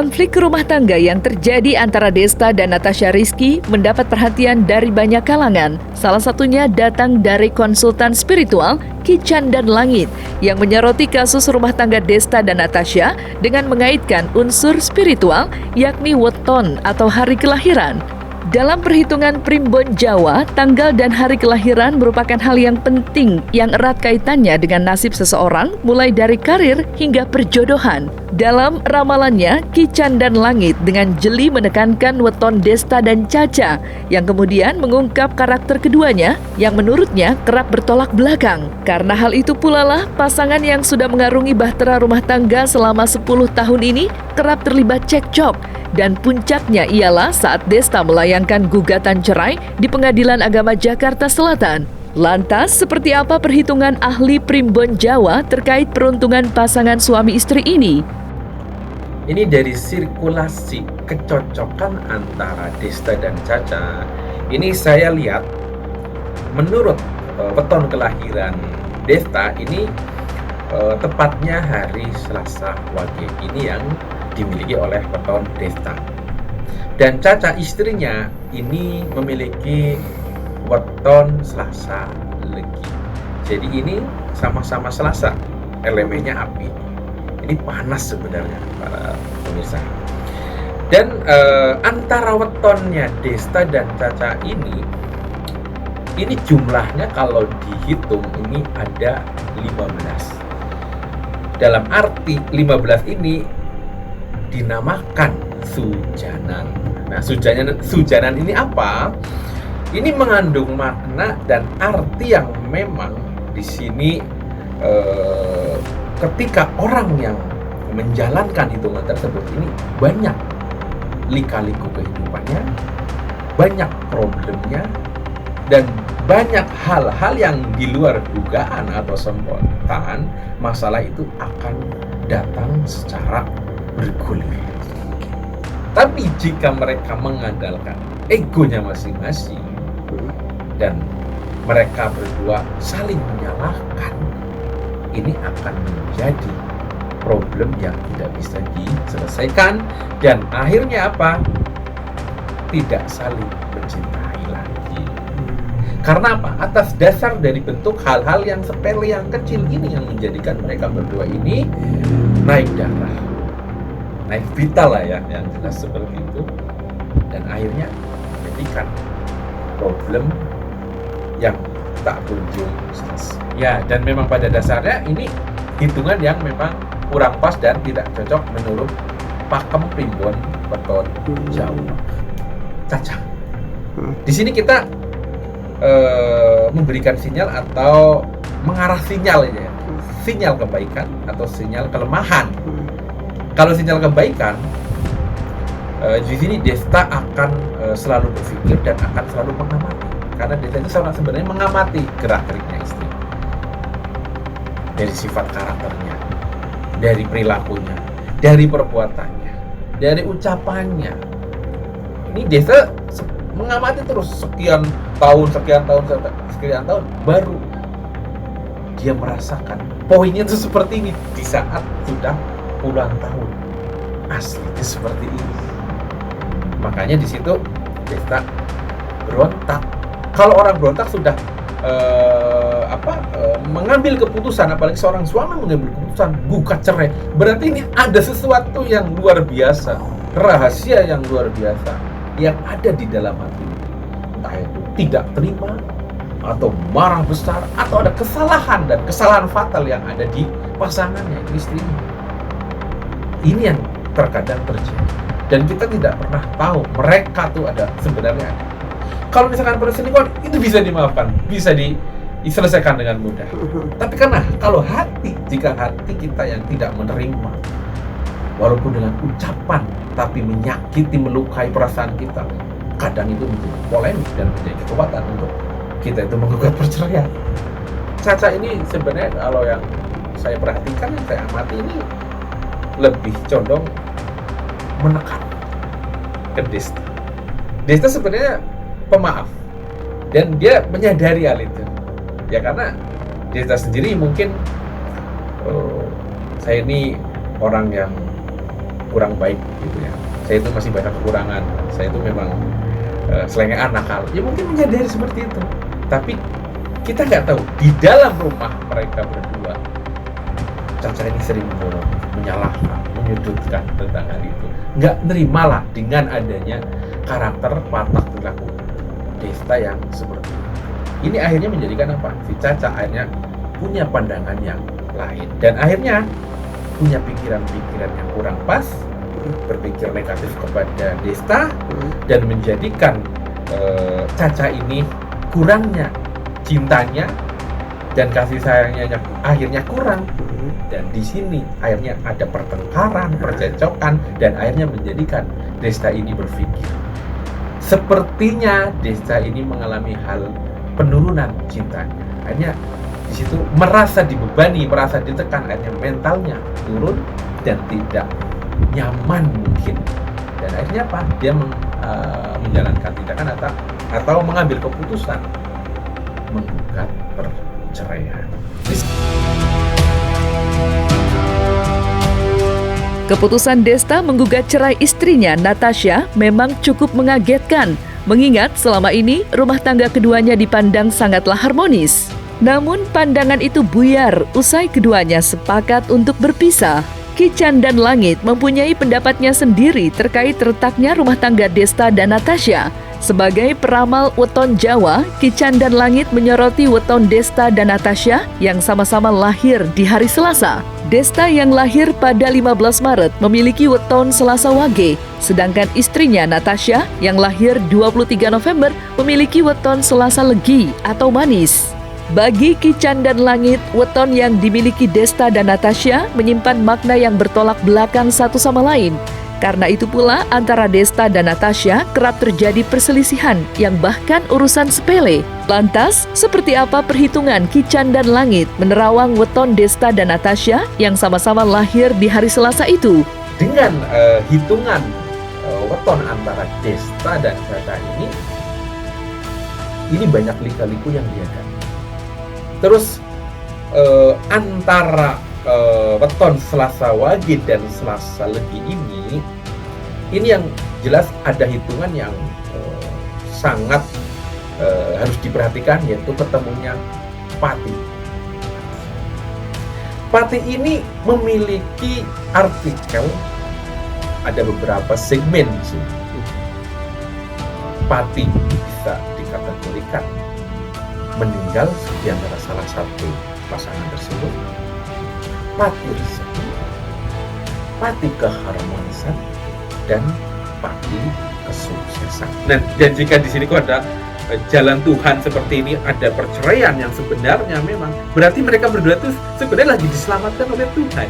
Konflik rumah tangga yang terjadi antara Desta dan Natasha Rizky mendapat perhatian dari banyak kalangan. Salah satunya datang dari konsultan spiritual Ki Candan Langit yang menyoroti kasus rumah tangga Desta dan Natasha dengan mengaitkan unsur spiritual yakni weton atau hari kelahiran. Dalam perhitungan primbon Jawa, tanggal dan hari kelahiran merupakan hal yang penting yang erat kaitannya dengan nasib seseorang mulai dari karir hingga perjodohan. Dalam ramalannya, Ki Candan Langit dengan jeli menekankan weton Desta dan Caca yang kemudian mengungkap karakter keduanya yang menurutnya kerap bertolak belakang. Karena hal itu pula lah pasangan yang sudah mengarungi bahtera rumah tangga selama 10 tahun ini kerap terlibat cekcok. Dan puncaknya ialah saat Desta melayangkan gugatan cerai di Pengadilan Agama Jakarta Selatan. Lantas, seperti apa perhitungan ahli primbon Jawa terkait peruntungan pasangan suami istri ini? Ini dari sirkulasi kecocokan antara Desta dan Caca. Ini saya lihat, menurut weton kelahiran Desta ini tepatnya hari Selasa Wage ini yang dimiliki oleh weton Desta. Dan Caca istrinya ini memiliki weton Selasa Legi. Jadi ini sama-sama Selasa, elemennya api. Ini panas sebenarnya para pemirsa. Dan antara wetonnya Desta dan Caca ini jumlahnya kalau dihitung ini ada 15. Dalam arti 15 ini dinamakan sujanan. Nah, sujanan ini apa? Ini mengandung makna dan arti yang memang di sini ketika orang yang menjalankan hitungan tersebut ini banyak lika-liku kehidupannya, banyak problemnya, dan banyak hal-hal yang di luar dugaan atau spontan, masalah itu akan datang secara bergulir. Tapi jika mereka mengandalkan egonya masing-masing dan mereka berdua saling menyalahkan, ini akan menjadi problem yang tidak bisa diselesaikan dan akhirnya apa? Tidak saling mencintai lagi. Karena apa? Atas dasar dari bentuk hal-hal yang sepele, yang kecil ini yang menjadikan mereka berdua ini naik darah, naik vital lah ya, yang jelas seperti itu. Dan akhirnya menjadikan problem yang tak kunjung selesai. Ya, dan memang pada dasarnya ini hitungan yang memang kurang pas dan tidak cocok menurut pakem primbon weton Jawa. Caca. Di sini kita memberikan sinyal atau mengarah sinyal ya, sinyal kebaikan atau sinyal kelemahan. Kalau sinyal kebaikan, di sini Desta akan selalu berpikir dan akan selalu mengamati, karena Desta itu sebenarnya mengamati gerak-geriknya istri, dari sifat karakternya, dari perilakunya, dari perbuatannya, dari ucapannya. Ini Desta mengamati terus sekian tahun, baru dia merasakan poinnya itu seperti ini di saat sudah puluhan tahun. Aslinya seperti ini. Makanya di situ Desta berontak. Kalau orang berontak sudah mengambil keputusan, apalagi seorang suami mengambil keputusan gugat cerai, berarti ini ada sesuatu yang luar biasa, rahasia yang luar biasa yang ada di dalam hati. Entah itu tidak terima atau marah besar atau ada kesalahan dan kesalahan fatal yang ada di pasangannya, istrinya. Ini yang terkadang terjadi dan kita tidak pernah tahu mereka tuh ada sebenarnya ada. Kalau misalkan perselingkuhan itu bisa dimaafkan, bisa diselesaikan dengan mudah. Tapi karena kalau jika hati kita yang tidak menerima, walaupun dengan ucapan tapi menyakiti, melukai perasaan kita, kadang itu menjadi polemik dan menjadi kekuatan untuk kita itu menggugat perceraian. Caca ini sebenarnya kalau yang saya perhatikan, yang saya amati ini lebih condong menekan ke Desta. Desta sebenarnya pemaaf dan dia menyadari hal itu. Ya karena Desta sendiri mungkin saya ini orang yang kurang baik gitu ya. Saya itu masih banyak kekurangan. Saya itu memang selengean, nakal. Ya mungkin menyadari seperti itu. Tapi kita nggak tahu di dalam rumah mereka berdua Caca ini sering menyalahkan, menyudutkan tentang hal itu. Nggak nerimalah dengan adanya karakter watak perilaku Desta yang seperti itu. Ini akhirnya menjadikan apa? Si Caca akhirnya punya pandangan yang lain dan akhirnya punya pikiran-pikiran yang kurang pas, berpikir negatif kepada Desta dan menjadikan Caca ini kurangnya cintanya dan kasih sayangnya akhirnya kurang. Dan di sini akhirnya ada pertengkaran, percekcokan, dan akhirnya menjadikan Desta ini berpikir sepertinya Desta ini mengalami hal penurunan cintanya. Akhirnya di situ merasa dibebani, merasa ditekan, akhirnya mentalnya turun dan tidak nyaman mungkin. Dan akhirnya apa? Dia menjalankan tindakan atau mengambil keputusan menggugat perceraian. Keputusan Desta menggugat cerai istrinya, Natasha, memang cukup mengagetkan, mengingat selama ini rumah tangga keduanya dipandang sangatlah harmonis. Namun pandangan itu buyar usai keduanya sepakat untuk berpisah. Kican dan Langit mempunyai pendapatnya sendiri terkait retaknya rumah tangga Desta dan Natasha. Sebagai peramal weton Jawa, Kican dan Langit menyoroti weton Desta dan Natasha yang sama-sama lahir di hari Selasa. Desta yang lahir pada 15 Maret memiliki weton Selasa Wage, sedangkan istrinya Natasha yang lahir 23 November memiliki weton Selasa Legi atau manis. Bagi Kican dan Langit, weton yang dimiliki Desta dan Natasha menyimpan makna yang bertolak belakang satu sama lain. Karena itu pula antara Desta dan Natasha kerap terjadi perselisihan yang bahkan urusan sepele. Lantas, seperti apa perhitungan Kican dan Langit menerawang weton Desta dan Natasha yang sama-sama lahir di hari Selasa itu? Dengan hitungan weton antara Desta dan Caca ini banyak lika-liku yang dihadapi. Terus antara weton Selasa Wage dan Selasa Legi ini yang jelas ada hitungan yang sangat harus diperhatikan, yaitu ketemunya Pati. Pati ini memiliki artikel, ada beberapa segmen di sini. Pati bisa dikategorikan meninggal di antara salah satu pasangan tersebut. Pati rezeki, pati keharmonisan, dan pati kesuksesan. Dan jika di sini kok ada jalan Tuhan seperti ini, ada perceraian yang sebenarnya memang berarti mereka berdua itu sebenarnya lagi diselamatkan oleh Tuhan.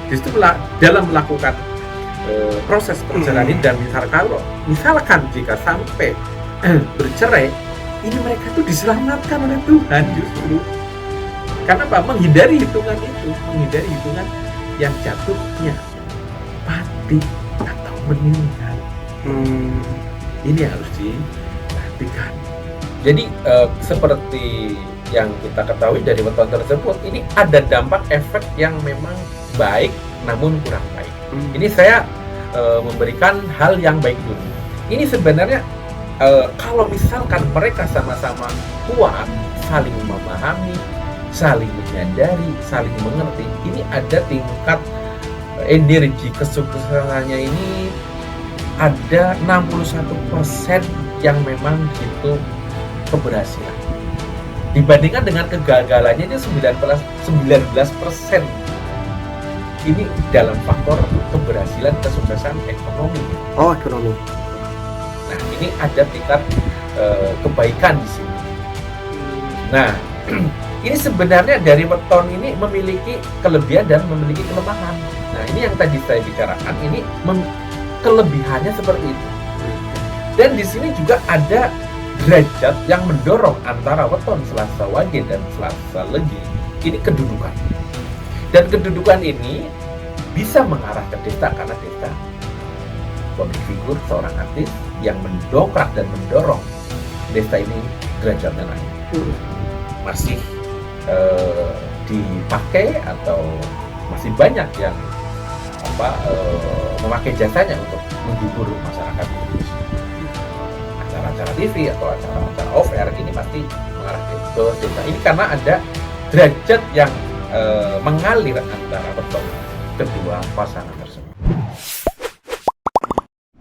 Justru dalam melakukan proses perceraian ini, dan misalkan jika sampai bercerai, ini mereka tuh diselamatkan oleh Tuhan justru. Karena apa? Menghindari hitungan itu, menghindari hitungan yang jatuhnya pati atau meninggal. Ini harus diperhatikan. Jadi seperti yang kita ketahui dari weton tersebut, ini ada dampak efek yang memang baik namun kurang baik. Ini saya memberikan hal yang baik dulu. Ini sebenarnya kalau misalkan mereka sama-sama kuat, saling memahami, saling menyadari, saling mengerti, ini ada tingkat energi kesuksesannya ini ada 61% yang memang itu keberhasilan. Dibandingkan dengan kegagalannya itu 19%. Ini dalam faktor keberhasilan kesuksesan ekonomi. Oh, ekonomi. Nah, ini ada tingkat kebaikan di sini. Nah, ini sebenarnya dari weton ini memiliki kelebihan dan memiliki kelemahan. Nah, ini yang tadi saya bicarakan, ini kelebihannya seperti itu. Dan di sini juga ada derajat yang mendorong antara weton Selasa Wage dan Selasa Legi. Ini kedudukan. Dan kedudukan ini bisa mengarah ke Desta, karena Desta public figure, seorang artis yang mendongkrak dan mendorong Desta ini derajatnya naik. Masih dipakai atau masih banyak yang memakai jasanya untuk menghibur masyarakat Indonesia. Acara-acara TV atau acara-acara off-air ini pasti mengarah ke desa. Ini karena ada derajat yang mengalir antara kedua pasangan tersebut.